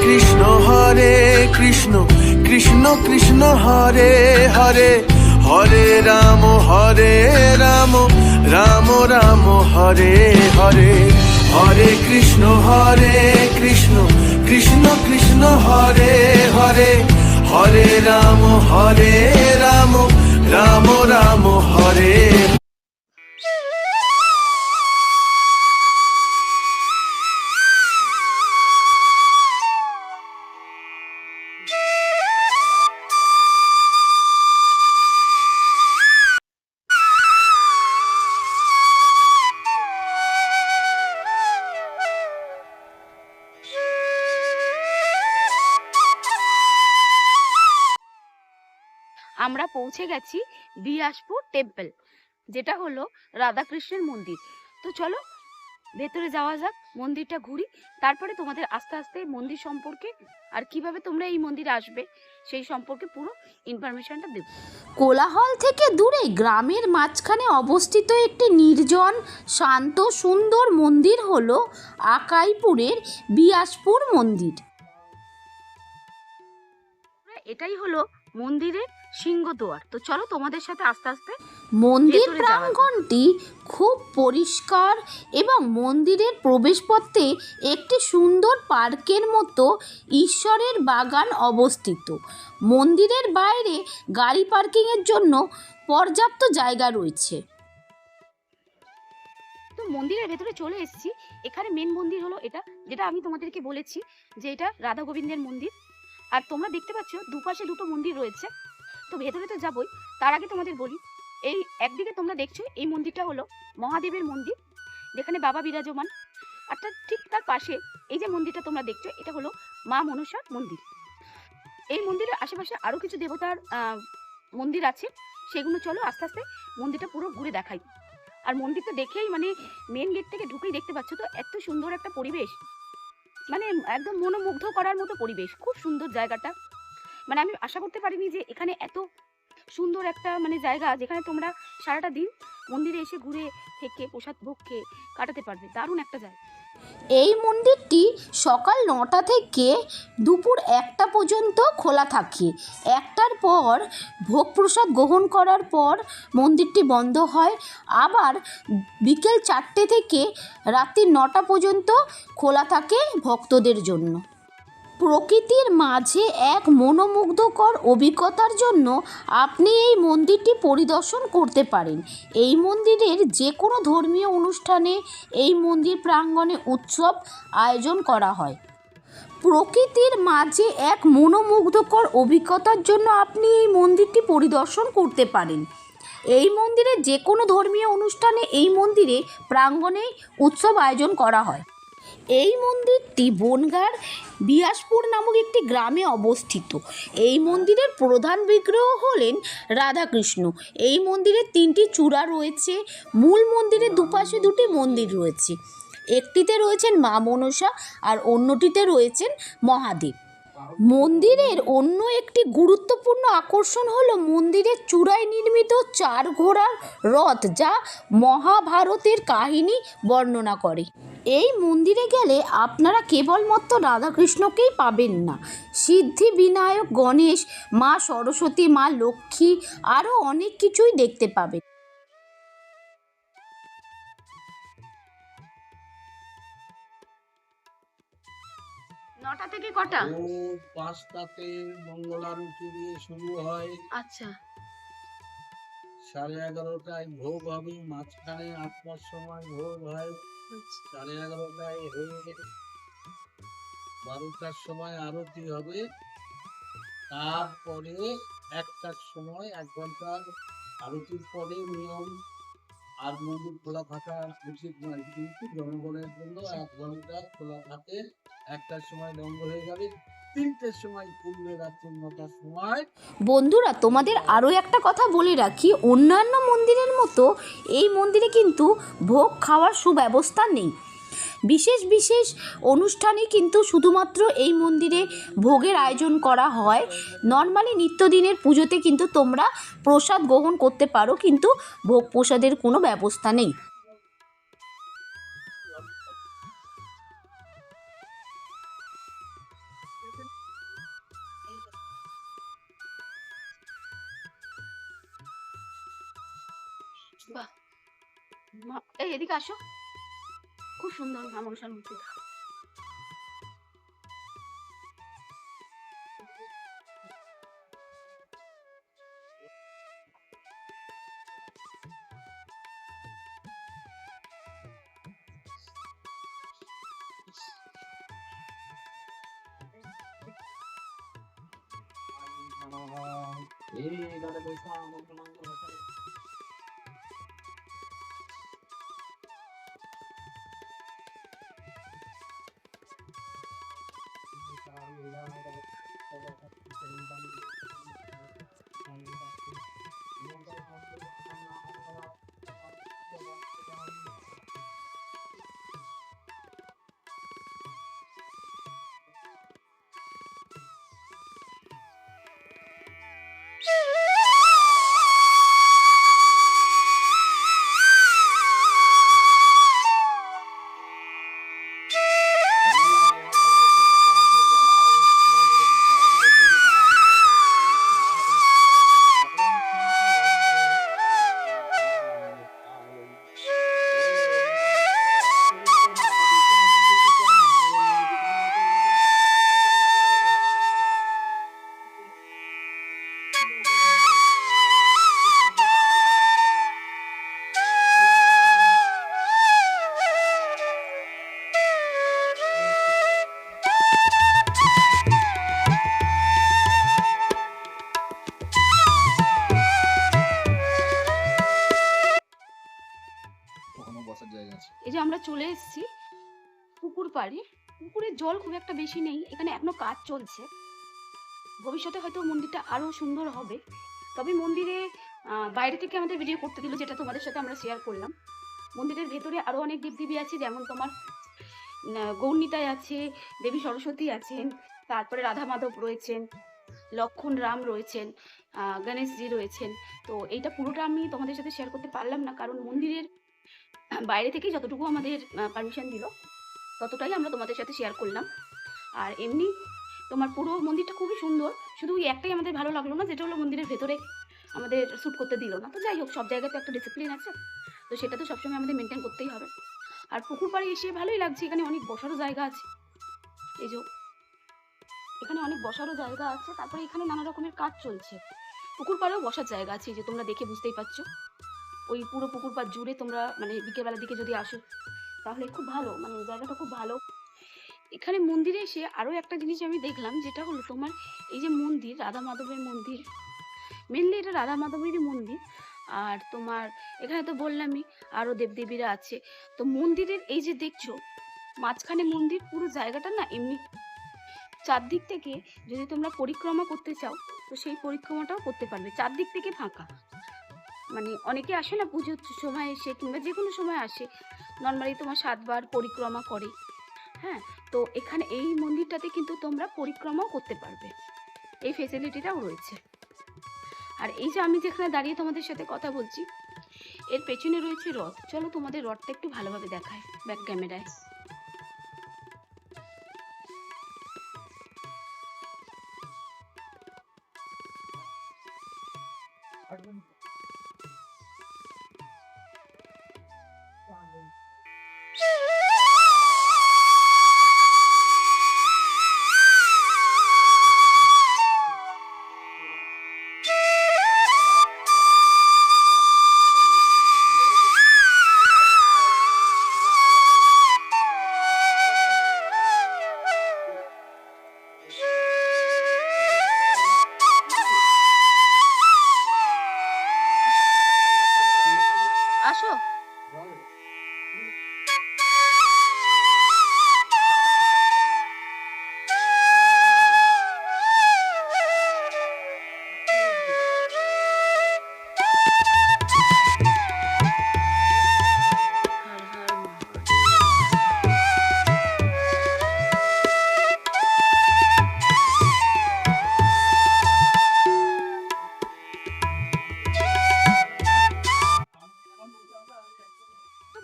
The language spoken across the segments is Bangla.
কৃষ্ণ কৃষ্ণ কৃষ্ণ হরে হরে, হরে রাম রাম রাম হরে হরে, হরে কৃষ্ণ কৃষ্ণ কৃষ্ণ হরে হরে, হরে রাম রাম রাম হরে। আমরা পৌঁছে গেছি বিলাসপুর টেম্পল, যেটা হলো রাধাকৃষ্ণের মন্দির। তো চলো ভেতরে যাওয়া যাক, মন্দিরটা ঘুরি, তারপরে তোমাদের আস্তে আস্তে মন্দির সম্পর্কে আর কিভাবে তোমরা এই মন্দিরে আসবে সেই সম্পর্কে পুরো ইনফরমেশনটা দেব। কোলাহল থেকে দূরে গ্রামের মাঝখানে অবস্থিত একটি নির্জন শান্ত সুন্দর মন্দির হলো আকাইপুরের বিলাসপুর মন্দির। এটাই হলো মন্দিরের সিংহদুয়ার। তো চলো তোমাদের সাথে আস্তে আস্তে মন্দির প্রাঙ্গণটি খুব পরিষ্কার এবং মন্দিরের প্রবেশপথে একটি সুন্দর পার্কের মতো ঈশ্বরের বাগান অবস্থিত। মন্দিরের বাইরে গাড়ি পার্কিংয়ের জন্য পর্যাপ্ত জায়গা রয়েছে। তো মন্দিরের ভেতরে চলে এসেছি। এখানে মেন মন্দির হলো এটা, যেটা আমি তোমাদেরকে বলেছি যে এটা রাধা গোবিন্দের মন্দির। আর তোমরা দেখতে পাচ্ছ দুপাশে দুটো মন্দির রয়েছে। তো ভেতরে তো যাবই, তার আগে তোমাদের বলি, এই একদিকে তোমরা দেখছো এই মন্দিরটা হলো মহাদেবের মন্দির, যেখানে বাবা বিরাজমান। আর ঠিক তার পাশে এই যে মন্দিরটা তোমরা দেখছো, এটা হলো মা মনসার মন্দির। এই মন্দিরের আশেপাশে আরো কিছু দেবতার মন্দির আছে, সেগুলো চলো আস্তে আস্তে মন্দিরটা পুরো ঘুরে দেখাই। আর মন্দিরটা দেখেই মানে মেন গেট থেকে ঢুকেই দেখতে পাচ্ছ তো এত সুন্দর একটা পরিবেশ, মানে একদম মনোমুগ্ধ করার মতো পরিবেশ, খুব সুন্দর জায়গাটা। মানে আমি আশা করতে পারিনি যে এখানে এত সুন্দর একটা মানে জায়গা, যেখানে তোমরা সারাটা দিন মন্দিরে এসে ঘুরে থেকে প্রসাদ ভোগ খেয়ে কাটাতে পারবে। দারুণ একটা জায়গা। এই মন্দিরটি সকাল 9টা থেকে দুপুর 1টা পর্যন্ত খোলা থাকে। 1টার পর ভোগ প্রসাদ গ্রহণ করার পর মন্দিরটি বন্ধ হয়। আবার বিকেল 4টে থেকে রাত্রি 9টা পর্যন্ত খোলা থাকে ভক্তদের জন্য। প্রকৃতির মাঝে এক মনোমুগ্ধকর অভিজ্ঞতার জন্য আপনি এই মন্দিরটি পরিদর্শন করতে পারেন। এই মন্দিরের যে কোনো ধর্মীয় অনুষ্ঠানে এই মন্দির প্রাঙ্গণে উৎসব আয়োজন করা হয়। প্রকৃতির মাঝে এক মনোমুগ্ধকর অভিজ্ঞতার জন্য আপনি এই মন্দিরটি পরিদর্শন করতে পারেন। এই মন্দিরে যে কোনো ধর্মীয় অনুষ্ঠানে এই মন্দিরে প্রাঙ্গণে উৎসব আয়োজন করা হয়। এই মন্দিরটি বনগাঁর বিলাসপুর নামক একটি গ্রামে অবস্থিত। এই মন্দিরের প্রধান বিগ্রহ হলেন রাধাকৃষ্ণ। এই মন্দিরে 3টি চূড়া রয়েছে। মূল মন্দিরের দুপাশে 2টি মন্দির রয়েছে। একটিতে রয়েছেন মা মনসা আর অন্যটিতে রয়েছেন মহাদেব। মন্দিরের অন্য একটি গুরুত্বপূর্ণ আকর্ষণ হলো মন্দিরের চূড়ায় নির্মিত 4 ঘোড়ার রথ, যা মহাভারতের কাহিনী বর্ণনা করে। এই মন্দিরে গেলে আপনারা কেবলমাত্র রাধাকৃষ্ণকেই পাবেন না, সিদ্ধি বিনায়ক গণেশ, মা সরস্বতী, মা লক্ষ্মী, আরও অনেক কিছুই দেখতে পাবেন। 9টা থেকে কটা? 5টাতে মঙ্গলারতি দিয়ে শুরু হয়। আচ্ছা। 11:30টায় ভোগ হবে, মাঝখানে 8টার সময় ভোগ হয়, 11:30টায় হয়ে 12টার সময় আরতি হবে, তারপরে 1টার সময় 1 ঘন্টার আরতির পরে নিয়ম আর মন্দির খোলা থাকা উচিত নয়, কিন্তু জনগণের জন্য 1 ঘন্টা খোলা থাকে। 1টার সময় বন্ধ হয়ে যাবে, 3টের সময় খুলবে, রাত্রি 9টার সময়। বন্ধুরা, তোমাদের আরও একটা কথা বলে রাখি, অন্যান্য মন্দিরের মতো এই মন্দিরে কিন্তু ভোগ খাওয়ার সুব্যবস্থা নেই। বিশেষ বিশেষ অনুষ্ঠানে কিন্তু শুধুমাত্র এই মন্দিরে ভোগের আয়োজন করা হয়। নর্মালি নিত্যদিনের পুজোতে কিন্তু তোমরা প্রসাদ গ্রহণ করতে পারো, কিন্তু ভোগ প্রসাদের কোনো ব্যবস্থা নেই। বাহ, এই এদিকে আসো, খুব সুন্দর মা মনসার মূর্তি। এই যে আমরা চলে এসেছি পুকুর পাড়ে। পুকুরের জল খুব একটা বেশি নেই, এখানে এখনো কাজ চলছে। ভবিষ্যতে হয়তো মন্দিরটা আরো সুন্দর হবে। তবে মন্দিরে বাইরে থেকে আমাদের ভিডিও করতে দিল, যেটা তোমাদের সাথে আমরা শেয়ার করলাম। মন্দিরের ভেতরে আরো অনেক দেবদেবী আছে, যেমন তোমার গৌরনিতাই আছে, দেবী সরস্বতী আছেন, তারপরে রাধা মাধব রয়েছেন, লক্ষণ রাম রয়েছেন, গণেশজি রয়েছেন। তো এইটা পুরোটা আমি তোমাদের সাথে শেয়ার করতে পারলাম না, কারণ মন্দিরের বাইরে থেকেই যতটুকু আমাদের পারমিশন দিল ততটাই আমরা তোমাদের সাথে শেয়ার করলাম। আর এমনি তোমার পুরো মন্দিরটা খুবই সুন্দর, শুধু ওই একটাই আমাদের ভালো লাগলো না, যেটা হলো মন্দিরের ভেতরে আমাদের শ্যুট করতে দিল না। তো যাই হোক, সব জায়গাতে একটা ডিসিপ্লিন আছে, তো সেটা তো সবসময় আমাদের মেনটেন করতেই হবে। আর পুকুর পাড়ে এসে ভালোই লাগছে, এখানে অনেক বসারও জায়গা আছে। এই যে এখানে অনেক বসারও জায়গা আছে, তারপরে এখানে নানা রকমের কাজ চলছে। পুকুর পাড়েও বসার জায়গা আছে, যে তোমরা দেখে বুঝতেই পারছো। ওই পুরো পুকুর পাড় জুড়ে তোমরা মানে বিকেলবেলার দিকে যদি আসো তাহলে খুব ভালো, মানে জায়গাটা খুব ভালো। এখানে মন্দিরে এসে আরও একটা জিনিস আমি দেখলাম, যেটা হলো তোমার এই যে মন্দির, রাধা মাধবের মন্দির, মেনলি এটা রাধা মাধবেরই মন্দির। আর তোমার এখানে তো বললামই আরও দেবদেবীরা আছে। তো মন্দিরের এই যে দেখছো মাঝখানে মন্দির, পুরো জায়গাটা না এমনি চারদিক থেকে যদি তোমরা পরিক্রমা করতে চাও তো সেই পরিক্রমাটাও করতে পারবে, চারদিক থেকে ফাঁকা। মানে অনেকে আসে না পুজোর সময় এসে, কিংবা যে কোনো সময় আসে, নর্মালি তোমার 7 বার পরিক্রমা করে। হ্যাঁ, তো এখানে এই মন্দিরটাতে কিন্তু তোমরা পরিক্রমাও করতে পারবে, এই ফেসিলিটিটাও রয়েছে। আর এই যে আমি যেখানে দাঁড়িয়ে তোমাদের সাথে কথা বলছি, এর পেছনে রয়েছে রথ। চলো তোমাদের রথটা একটু ভালোভাবে দেখায় ব্যাক ক্যামেরায়। আসো।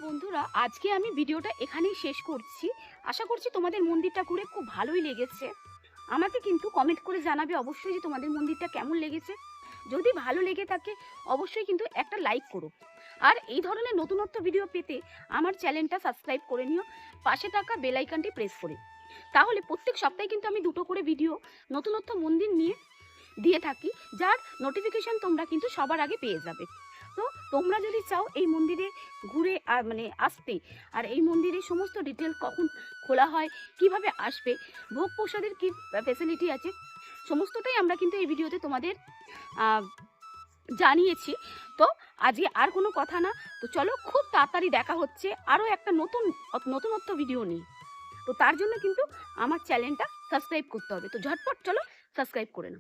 বন্ধুরা, আজকে আমি ভিডিওটা এখানেই শেষ করছি। আশা করছি তোমাদের মন্দিরটা ঘুরে খুব ভালোই লেগেছে। আমাকে কিন্তু কমেন্ট করে জানাবে অবশ্যই যে তোমাদের মন্দিরটা কেমন লেগেছে। যদি ভালো লেগে থাকে অবশ্যই কিন্তু একটা লাইক করো। আর এই ধরনের নতুনত্ব ভিডিও পেতে আমার চ্যানেলটা সাবস্ক্রাইব করে নিও, পাশে থাকা বেল আইকনটি প্রেস করে। তাহলে প্রত্যেক সপ্তাহে কিন্তু আমি 2টো করে ভিডিও নতুনত্ব মন্দির নিয়ে দিয়ে থাকি, যার নোটিফিকেশন তোমরা কিন্তু সবার আগে পেয়ে যাবে। তো তোমরা যদি চাও এই মন্দিরে ঘুরে আসতে, আর এই মন্দিরের সমস্ত ডিটেল কখন খোলা হয়, কিভাবে আসবে, ভোগ প্রসাদের কি ফ্যাসিলিটি আছে, সমস্তটাই আমরা কিন্তু এই ভিডিওতে তোমাদের জানিয়েছি। তো আজকে আর কোনো কথা না, তো চলো খুব তাড়াতাড়ি দেখা হচ্ছে আরও একটা নতুনত্ব ভিডিও নিয়ে। তো তার জন্য কিন্তু আমার চ্যানেলটা সাবস্ক্রাইব করতে হবে, তো ঝটপট চলো সাবস্ক্রাইব করে নাও।